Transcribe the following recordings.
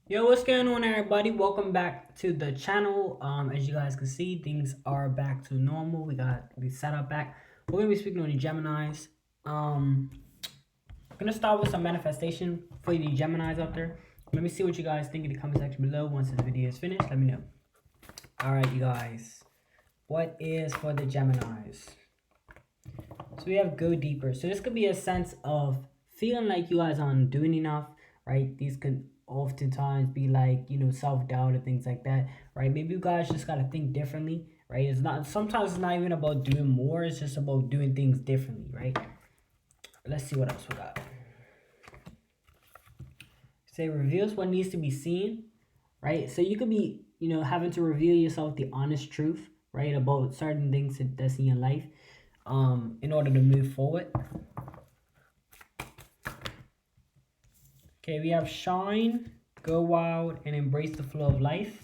Yo, what's going on, everybody? Welcome back to the channel. As you guys can see, things are back to normal. We got the setup back. We're gonna be speaking on the Geminis. I'm gonna start with some manifestation for the Geminis out there. Let me see what you guys think in the comment section below. Once this video is finished, let me know. All right, you guys. What is for the Geminis? So we have go deeper. So this could be a sense of feeling like you guys aren't doing enough, right? These could oftentimes be like, self-doubt and things like that, right? Maybe you guys just gotta think differently, right? Sometimes it's not even about doing more, it's just about doing things differently, right? Let's see what else we got. Say reveals what needs to be seen, right? So you could be, having to reveal yourself the honest truth, right, about certain things that's in your life, in order to move forward. Okay, we have shine, go wild, and embrace the flow of life.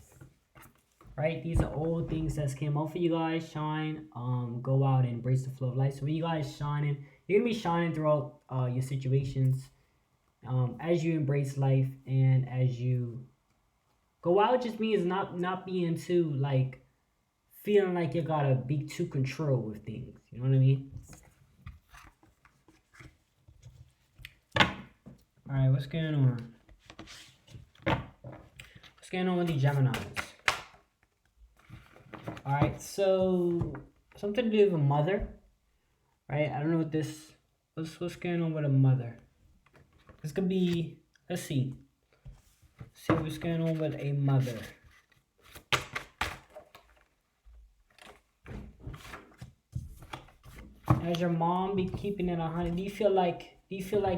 Right, these are all things that came out for you guys. Shine, go wild, and embrace the flow of life. So when you guys shining, you're gonna be shining throughout your situations, as you embrace life and as you go out. Just means not being too like feeling like you gotta be too control with things. You know what I mean? All right, what's going on? What's going on with the Geminis? All right, so something to do with a mother, right? I don't know what this. What's going on with a mother? This could be. Let's see. See what's going on with a mother. Has your mom be keeping it 100? Do you feel like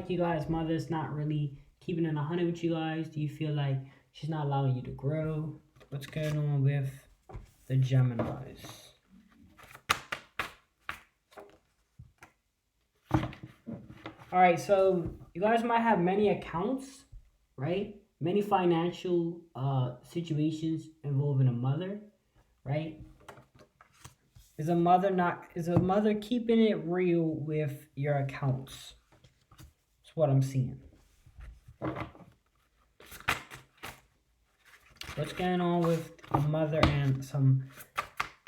you guys' mother's not really keeping it 100 with you guys? Do you feel like she's not allowing you to grow? What's going on with the Geminis? All right, so you guys might have many accounts, right? Many financial situations involving a mother, right? Is a mother keeping it real with your accounts? That's what I'm seeing. What's going on with a mother and some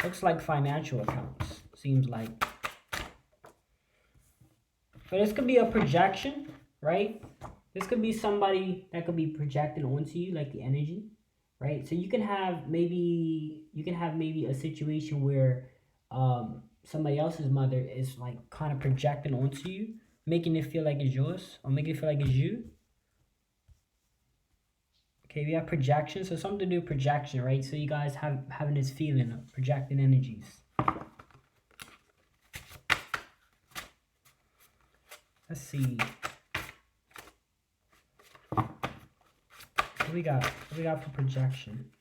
looks like financial accounts, seems like. But this could be a projection, right? This could be somebody that could be projecting onto you, like the energy, right? So you can have maybe a situation where somebody else's mother is like kind of projecting onto you, making it feel like it's yours, or making it feel like it's you. Okay, we have projection, so something to do with projection, right? So you guys having this feeling of projecting energies. Let's see. What we got? What we got for projection?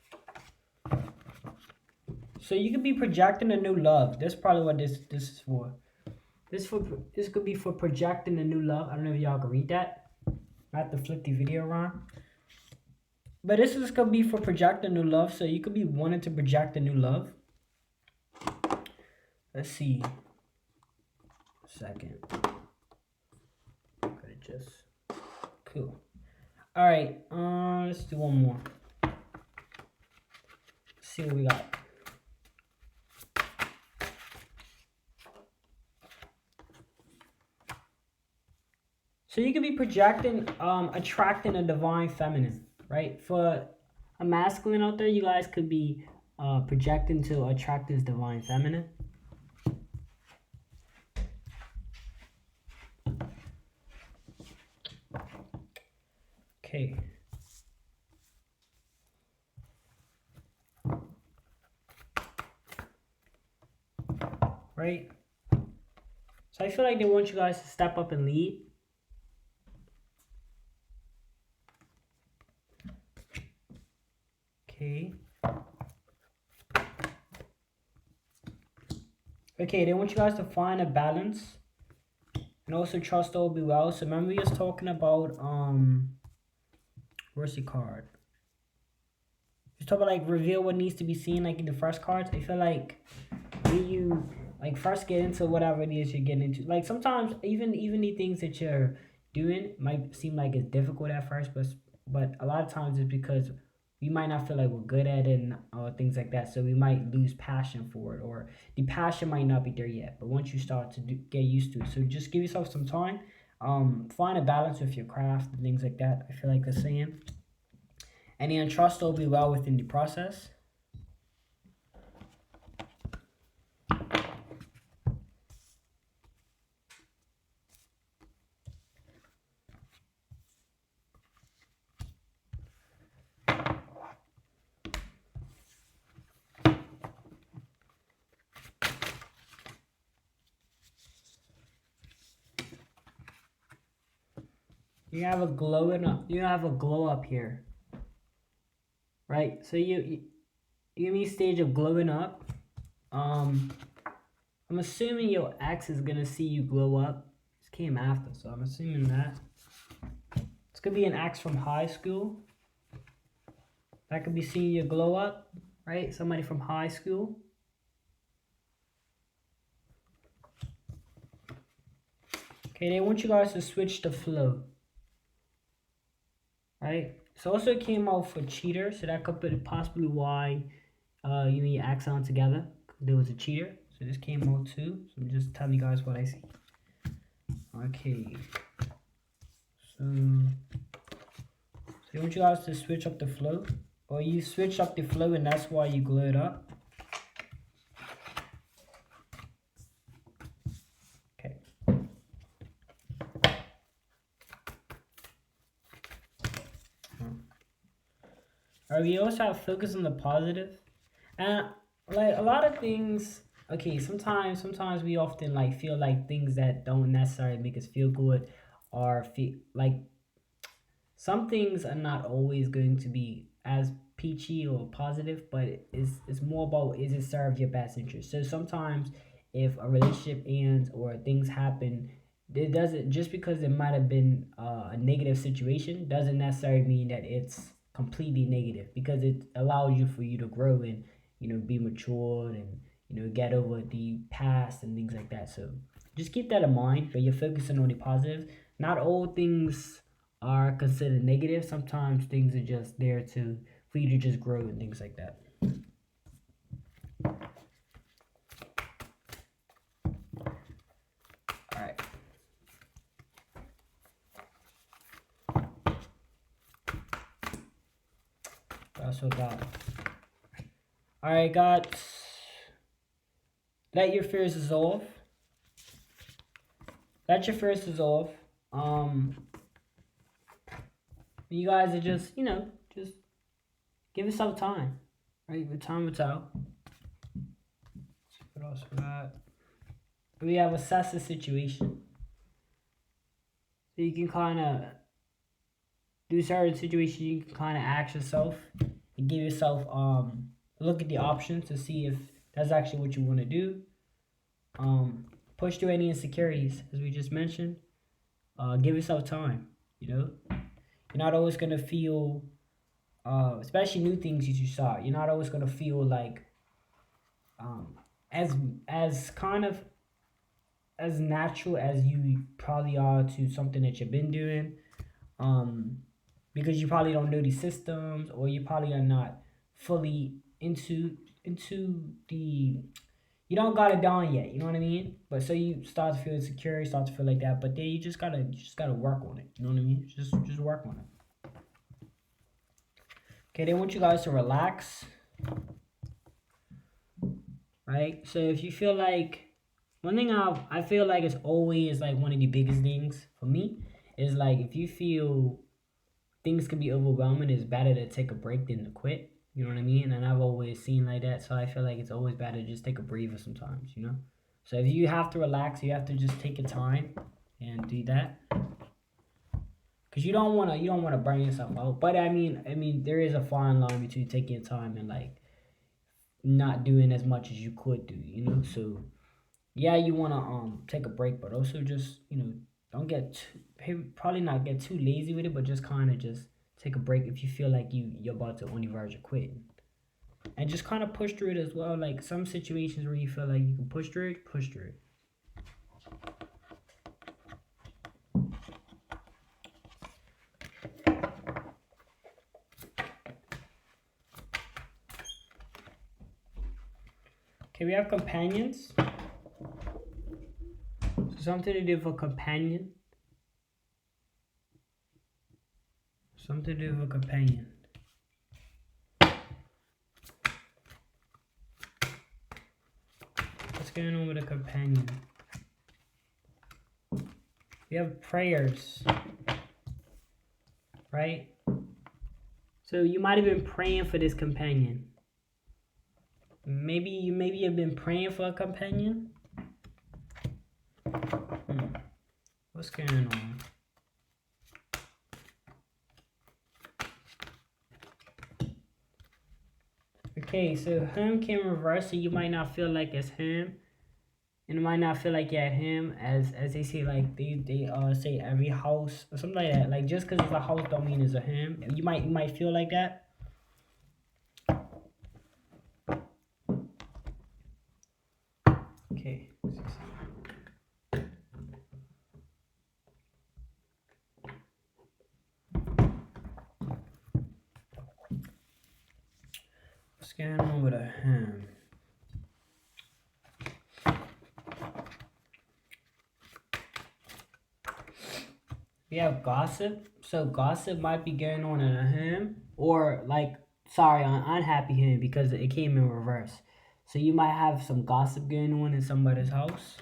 So you could be projecting a new love. That's probably what this is for. This could be for projecting a new love. I don't know if y'all can read that. I have to flip the video around. But this could be for projecting new love. So you could be wanting to project a new love. Let's see. Second. Gotta just cool. All right. Let's do one more. Let's see what we got. So you could be projecting, attracting a divine feminine, right? For a masculine out there, you guys could be projecting to attract this divine feminine. Okay. Right? So I feel like they want you guys to step up and lead. Okay. Okay, they want you guys to find a balance and also trust all will be well. So remember we was talking about where's the card? Just talk about like reveal what needs to be seen, like in the first cards. I feel like when you like first get into whatever it is you're getting into, like sometimes even the things that you're doing might seem like it's difficult at first, but but a lot of times it's because we might not feel like we're good at it and things like that. So we might lose passion for it, or the passion might not be there yet. But once you start to get used to it, so just give yourself some time. Find a balance with your craft and things like that. I feel like the saying. And the trust will be well within the process. You have a glowing up. You have a glow up here, right? So you give me a stage of glowing up. I'm assuming your ex is gonna see you glow up. This came after, so I'm assuming that. This could be an ex from high school. That could be seeing you glow up, right? Somebody from high school. Okay, they want you guys to switch the flow. Right? So also it came out for cheater, so that could be possibly why you and your ex aren't together. There was a cheater, so this came out too. So I'm just telling you guys what I see. Okay. So I want you guys to switch up the flow, or you switch up the flow and that's why you glowed up. Okay. Alright, we also have focus on the positive. And like a lot of things, okay, sometimes we often like feel like things that don't necessarily make us feel good, or feel like some things are not always going to be as peachy or positive, but it's more about, is it serve your best interest. So sometimes if a relationship ends or things happen, it doesn't, just because it might have been a negative situation doesn't necessarily mean that it's completely negative, because it allows you for you to grow and be matured and get over the past and things like that. So just keep that in mind, but you're focusing on the positive. Not all things are considered negative. Sometimes things are just there to for you to just grow and things like that. All right. That's what God. All right, God. Let your fears dissolve. Let your fears dissolve. You guys are just, just give yourself time, right? The time will tell. What else for that? We have assess the situation. So you can kind of do certain situations. You can kind of ask yourself and give yourself look at the options to see if that's actually what you want to do. Push through any insecurities, as we just mentioned. Give yourself time. You're not always gonna feel, especially new things you start. You're not always gonna feel like as kind of as natural as you probably are to something that you've been doing, because you probably don't know the systems, or you probably are not fully into the, you don't got it down yet, you know what I mean? But so you start to feel insecure, you start to feel like that, but then you just gotta work on it, you know what I mean? Just work on it. Okay, they want you guys to relax, right? So if you feel like, one thing I feel like is always like one of the biggest things for me is like, if you feel things can be overwhelming, it's better to take a break than to quit. You know what I mean? And I've always seen like that, so I feel like it's always better to just take a breather sometimes, So if you have to relax, you have to just take your time and do that, because you don't wanna burn yourself out. But I mean, there is a fine line between taking your time and like not doing as much as you could do, So yeah, you wanna take a break, but also just don't get probably not get too lazy with it, but just kind of just take a break if you feel like you're about to on the verge of quitting, and just kind of push through it as well. Like some situations where you feel like you can push through it. Okay, we have companions. So something to do with a companion. Something to do with a companion. What's going on with a companion? We have prayers. Right? So you might have been praying for this companion. Maybe you've been praying for a companion. What's going on? Okay, so him came reverse, so you might not feel like it's him, and it might not feel like you're him, as they say, like they say every house or something like that. Like just because it's a house don't mean it's a him. You might feel like that. Okay. What's going on with a him? We have gossip. So gossip might be going on in a him, or like, sorry, an unhappy him because it came in reverse. So you might have some gossip going on in somebody's house.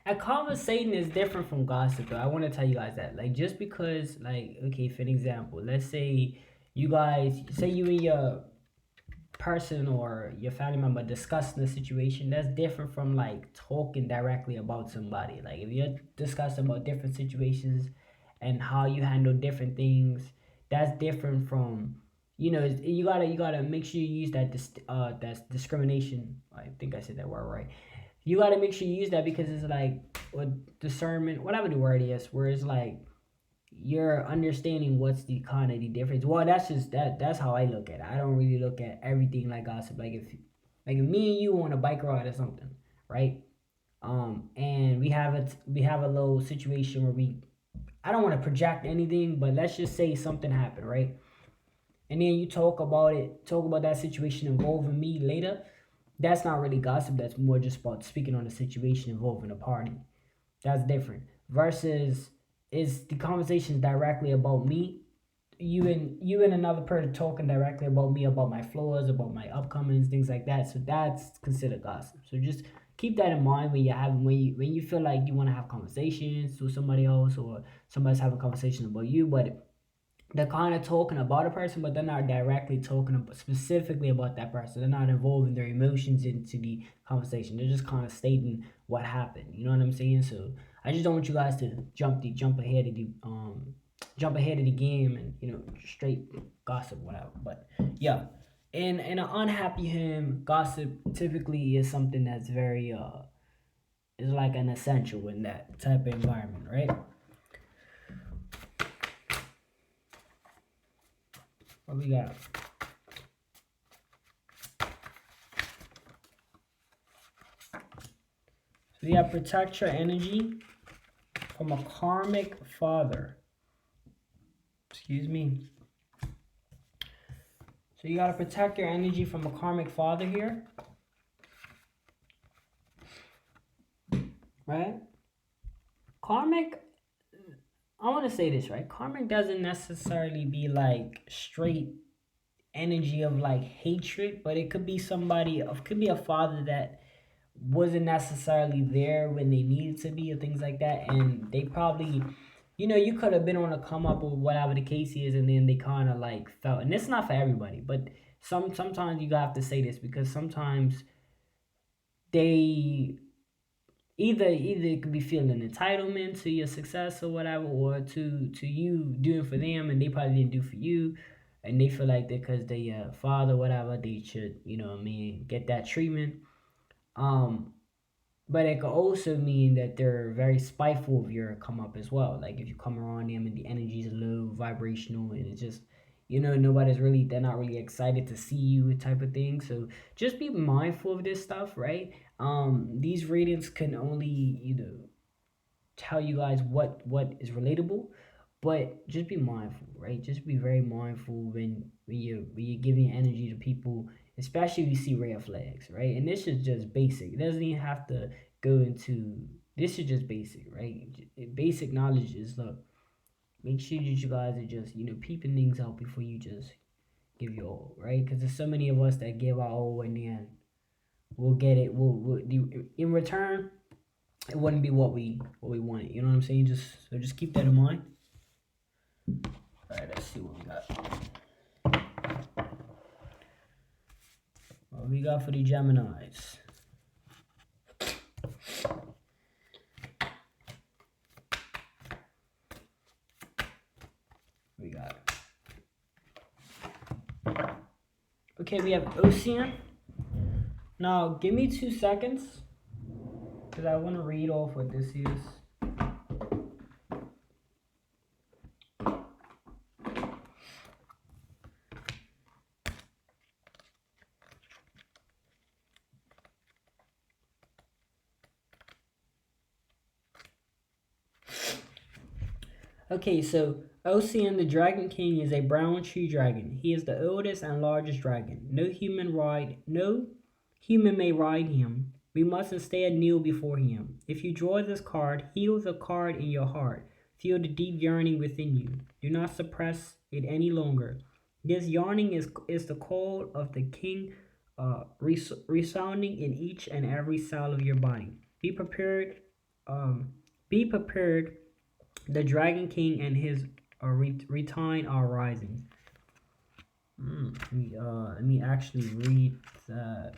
A conversation is different from gossip, though. I want to tell you guys that. Like, just because, like, okay, for an example, let's say you guys, say you and your person or your family member discussing the situation, that's different from like talking directly about somebody. Like if you're discussing about different situations and how you handle different things, that's different from, you gotta make sure you use that's discrimination. I think I said that word right. You gotta make sure you use that because it's like what discernment, whatever the word is, where it's like you're understanding what's the kind of the difference. Well, that's how I look at it. I don't really look at everything like gossip. Like if me and you on a bike ride or something, right? And we have a little situation where I don't want to project anything, but let's just say something happened, right? And then you talk about that situation involving me later. That's not really gossip. That's more just about speaking on the situation involving a party. That's different. Versus is the conversation directly about me, you and another person talking directly about me, about my flaws, about my upcomings, things like that. So that's considered gossip. So just keep that in mind when you feel like you want to have conversations with somebody else, or somebody's having a conversation about you, but they're kind of talking about a person, but they're not directly talking about, specifically about that person. They're not involving their emotions into the conversation. They're just kind of stating what happened. You know what I'm saying? So I just don't want you guys to jump ahead of the game and straight gossip, whatever. But yeah, in an unhappy him, gossip typically is something that's very is like an essential in that type of environment, right? What we got? So we have protect your energy from a karmic father. Excuse me. So you gotta protect your energy from a karmic father here. Right? Karmic, I want to say this, right? Karmic doesn't necessarily be like straight energy of like hatred, but it could be could be a father that wasn't necessarily there when they needed to be, or things like that, and they probably, you could have been on a come up or whatever the case is, and then they kind of like felt, and it's not for everybody, but sometimes you have to say this because sometimes they either it could be feeling entitlement to your success or whatever, or to you doing for them and they probably didn't do for you, and they feel like that because they father whatever, they should, get that treatment. But it could also mean that they're very spiteful of your come up as well. Like if you come around them and the energy is low vibrational, and it's just, they're not really excited to see you type of thing. So just be mindful of this stuff, right? These readings can only, tell you guys what is relatable, But just be mindful, right? Just be very mindful when you're giving energy to people, especially if you see red flags, right? And this is just basic. It doesn't even have to go into. This is just basic, right? Basic knowledge is, look. Make sure that you guys are just peeping things out before you just give your all, right? Because there's so many of us that give our all, and then we'll get it. We'll in return, it wouldn't be what we wanted. You know what I'm saying? Just keep that in mind. All right, let's see what we got. What we got for the Geminis? We got. Okay, we have Ocean. Now, give me 2 seconds, because I want to read off what this is. Okay, so Ocean the Dragon King is a brown tree dragon. He is the oldest and largest dragon. No human may ride him. We must instead kneel before him. If you draw this card, heal the card in your heart. Feel the deep yearning within you. Do not suppress it any longer. This yearning is the call of the king, resounding in each and every cell of your body. Be prepared. Be prepared. The Dragon King and his retinue are rising. Let me actually read that.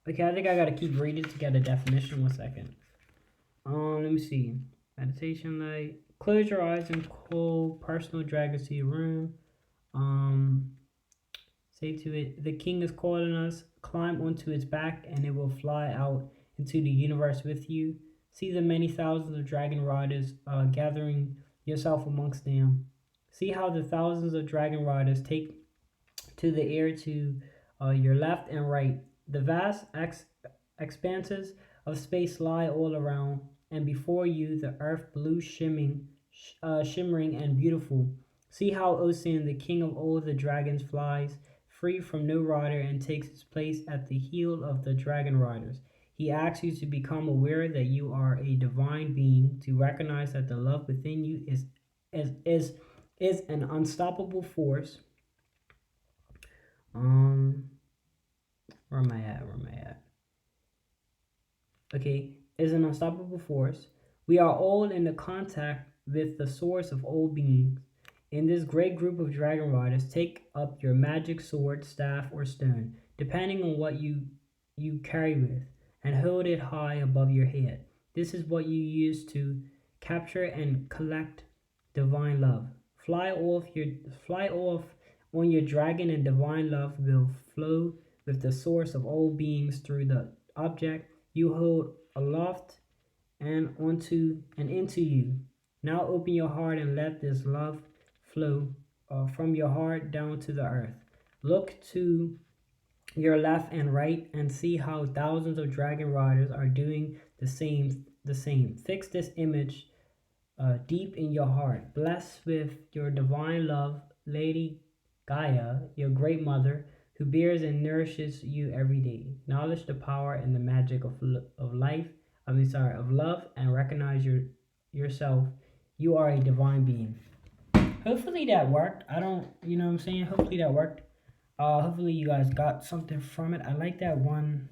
Okay, I think I gotta keep reading to get a definition. 1 second. Let me see. Meditation light. Close your eyes and call personal dragons to your room. Say to it, the king is calling us. Climb onto its back and it will fly out into the universe with you. See the many thousands of dragon riders gathering yourself amongst them. See how the thousands of dragon riders take to the air to your left and right. The vast expanses of space lie all around, and before you the earth blue shimmering and beautiful. See how Ocean, the king of all the dragons, flies free from no rider and takes his place at the heel of the dragon riders. He asks you to become aware that you are a divine being, to recognize that the love within you is an unstoppable force. Where am I at? Okay, is an unstoppable force. We are all in the contact with the source of all beings. In this great group of dragon riders, take up your magic sword, staff, or stone, depending on what you carry with, and hold it high above your head. This is what you use to capture and collect divine love. Fly off on your dragon, and divine love will flow with the source of all beings through the object you hold aloft and into you. Now open your heart and let this love flow from your heart down to the earth. Look to your left and right and see how thousands of dragon riders are doing the same. Fix this image deep in your heart. Bless with your divine love, Lady Gaia, your great mother, who bears and nourishes you every day. Acknowledge the power and the magic of love, and recognize yourself. You are a divine being. Hopefully that worked. I don't, you know what I'm saying? Hopefully that worked. Hopefully you guys got something from it. I like that one.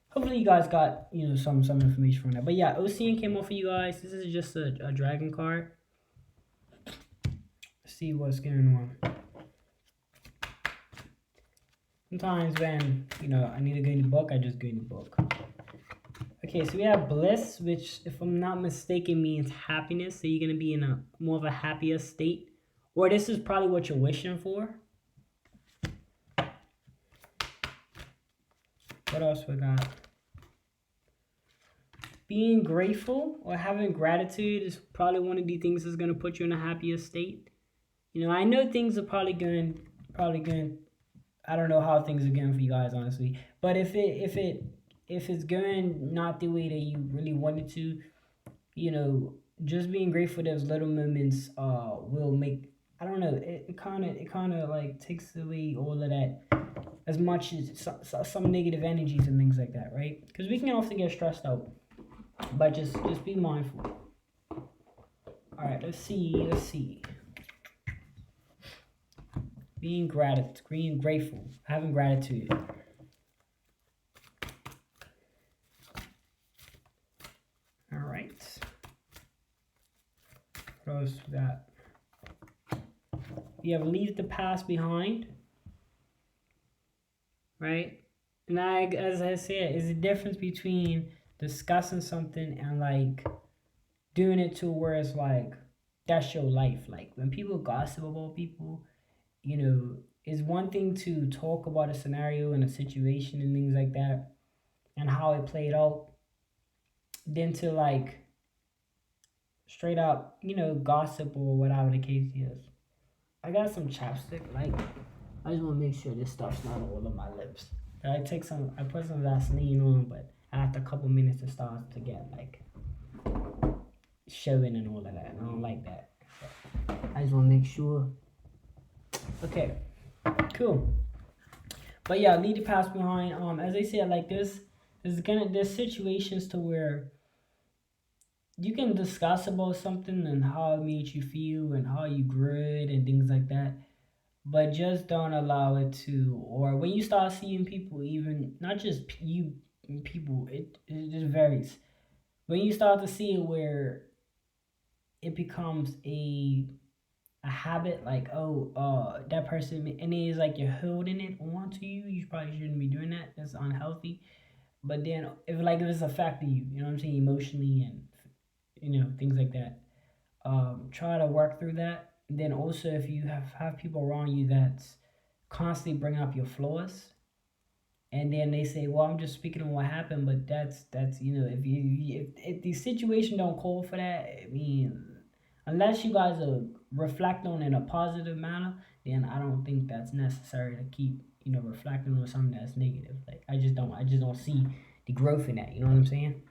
Hopefully you guys got, some information from that. But yeah, Ocean came off for you guys. This is just a dragon card. Let's see what's going on. Sometimes when, I need to go in the book, I just go in the book. Okay, so we have bliss, which, if I'm not mistaken, means happiness. So you're going to be in a more of a happier state. Or this is probably what you're wishing for. What else we got? Being grateful or having gratitude is probably one of the things that's going to put you in a happier state. I know things are probably going, I don't know how things are going for you guys, honestly. But if it if it's going not the way that you really wanted to, you know, just being grateful for those little moments will make, I don't know, it kind of like takes away all of that, as much as some negative energies and things like that, right? Because we can often get stressed out, but just be mindful. All right, let's see. Being grateful, having gratitude. All right. What else we got? You have leave the past behind, right? And as I said, is the difference between discussing something and like doing it to where it's like that's your life. Like when people gossip about people, you know, it's one thing to talk about a scenario and a situation and things like that and how it played out, than to like straight up, gossip or whatever the case is. I got some chapstick, like I just want to make sure this stuff's not all on my lips. I put some Vaseline on, but after a couple minutes it starts to get like showing and all of that. And I don't like that. So I just want to make sure. Okay, cool. But yeah, leave the past behind. As I said, like there's situations to where you can discuss about something and how it made you feel and how you grew it and things like that, but just don't allow it to. Or when you start seeing people, even not just you people, it just varies. When you start to see it where it becomes a habit, like, oh, that person, and it's like you're holding it on to you. You probably shouldn't be doing that. That's unhealthy. But then if it's affecting you, you know what I'm saying, emotionally, and things like that, try to work through that. And then also, if you have people around you that's constantly bringing up your flaws, and then they say, well, I'm just speaking on what happened, but that's if the situation don't call for that, I mean, unless you guys are reflect on in a positive manner, then I don't think that's necessary to keep reflecting on something that's negative. Like I just don't see the growth in that. You know what I'm saying?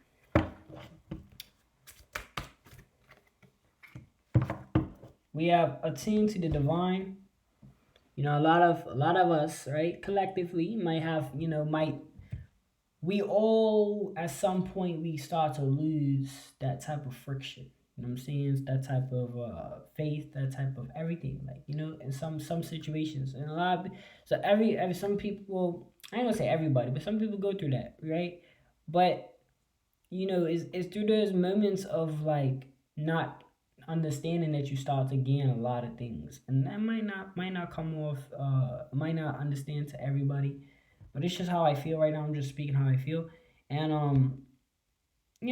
We have attuned to the divine. A lot of us, right, collectively might have, might we all at some point we start to lose that type of friction. You know what I'm saying? That type of faith, that type of everything. Like, in some situations. And a lot of, so every some people, I ain't gonna say everybody, but some people go through that, right? But it's through those moments of like not understanding that you start to gain a lot of things, and that might not come off, might not understand to everybody, but it's just how I feel right now. I'm just speaking how I feel, and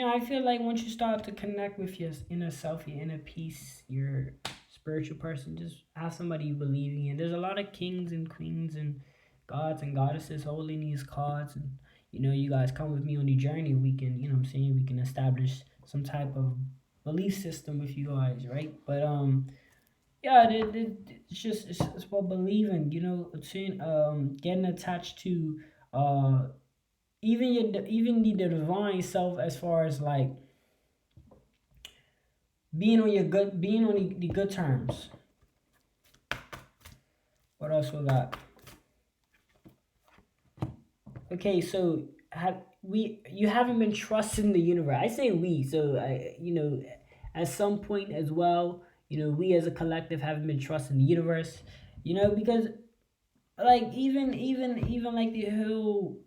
I feel like once you start to connect with your inner self, your inner peace, your spiritual person, just have somebody you believe in. There's a lot of kings and queens and gods and goddesses holding these cards, and you guys come with me on the journey. We can, what I'm saying, we can establish some type of belief system with you guys, right? But yeah, it's about believing, getting attached to uh even the divine self, as far as like being on the good terms. What else we got? Okay, so you haven't been trusting the universe. I say we, so at some point as well, we as a collective haven't been trusting the universe, because like even like the whole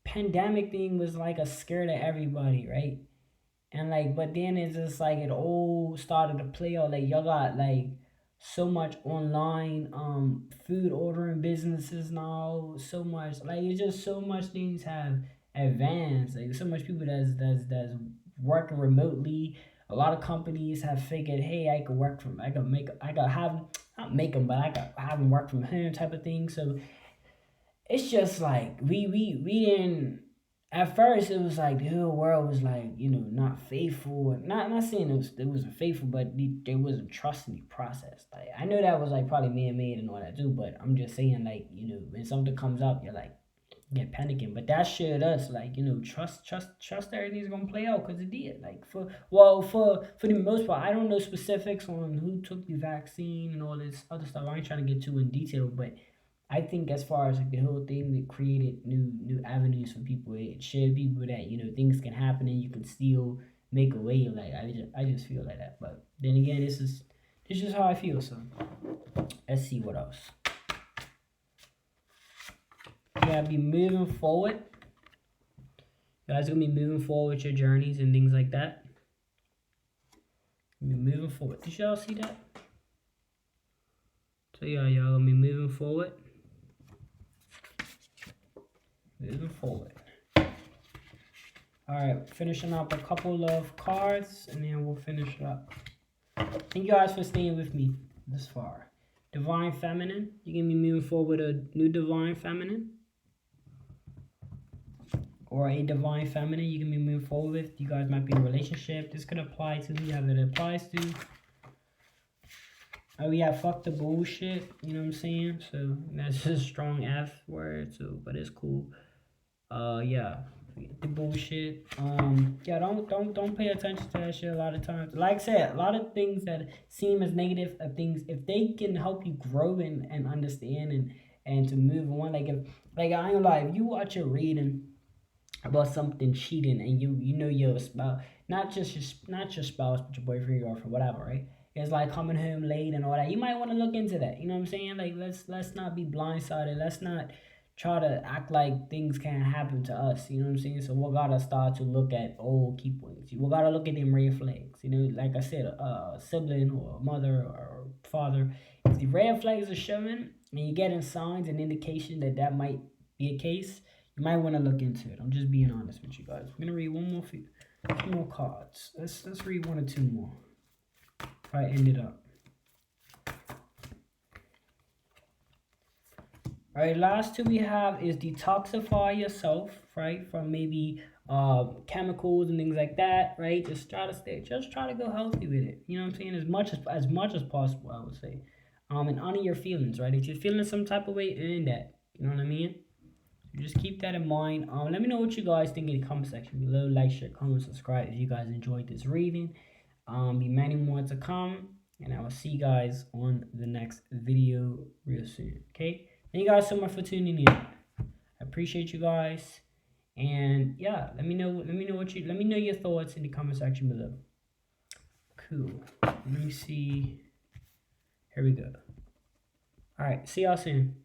pandemic thing was like a scare to everybody, right? And like, but then it's just like it all started to play out. Like y'all got like so much online food ordering businesses now. So much, like, it's just so much things have advanced. Like so much people that's working remotely. A lot of companies have figured, hey, I could have not make them, but I could have them work from home type of thing. So it's just like we didn't. At first, it was like the whole world was like, not faithful. Not saying it wasn't faithful, but they wasn't trusting the process. Like I know that was like probably man made and all that too, but I'm just saying, like, when something comes up, you're like, get panicking. But that showed us, like, you know, trust everything's gonna play out, because it did. Like, for the most part, I don't know specifics on who took the vaccine and all this other stuff. I ain't trying to get too in detail, but I think as far as like the whole thing, that created new avenues for people. It showed people that, you know, things can happen and you can still make a way. Like, I just feel like that. But then again, this is how I feel. So let's see what else. You gotta be moving forward. You guys are gonna be moving forward with your journeys and things like that. Be moving forward. Did y'all see that? So yeah, y'all gonna be moving forward. Moving forward. Alright, finishing up a couple of cards and then we'll finish it up. Thank you guys for staying with me this far. Divine Feminine. You're gonna be moving forward with a new Divine Feminine. Or a Divine Feminine you can be moving forward with. You guys might be in a relationship. This could apply to whoever it applies to. Oh yeah, fuck the bullshit. You know what I'm saying? So that's a strong F word. So, but it's cool. Yeah, the bullshit. Yeah, don't pay attention to that shit a lot of times. Like I said, a lot of things that seem as negative of things, if they can help you grow and understand and to move on. Like, if, like, I ain't gonna lie, if you watch a reading about something cheating and you know your spouse, not your spouse, but your boyfriend, girlfriend, whatever, right? It's like coming home late and all that. You might want to look into that. You know what I'm saying? Like, let's not be blindsided. Let's not try to act like things can't happen to us. You know what I'm saying? So we gotta start to look at old key points. We gotta look at them red flags. You know, like I said, a sibling or a mother or father. If the red flags are showing and you're getting signs and indication that might be a case, you might want to look into it. I'm just being honest with you guys. We're gonna read a few more cards. Let's read one or two more. I ended up. All right, last two we have is detoxify yourself, right, from maybe chemicals and things like that, right? Just try to go healthy with it. You know what I'm saying? As much as possible, I would say. And honor your feelings, right? If you're feeling some type of way, earn that. You know what I mean? Just keep that in mind. Let me know what you guys think in the comment section below. Like, share, comment, subscribe if you guys enjoyed this reading. Be many more to come, and I will see you guys on the next video real soon. Okay, thank you guys so much for tuning in. I appreciate you guys, and yeah, let me know your thoughts in the comment section below. Cool. Let me see. Here we go. All right, see y'all soon.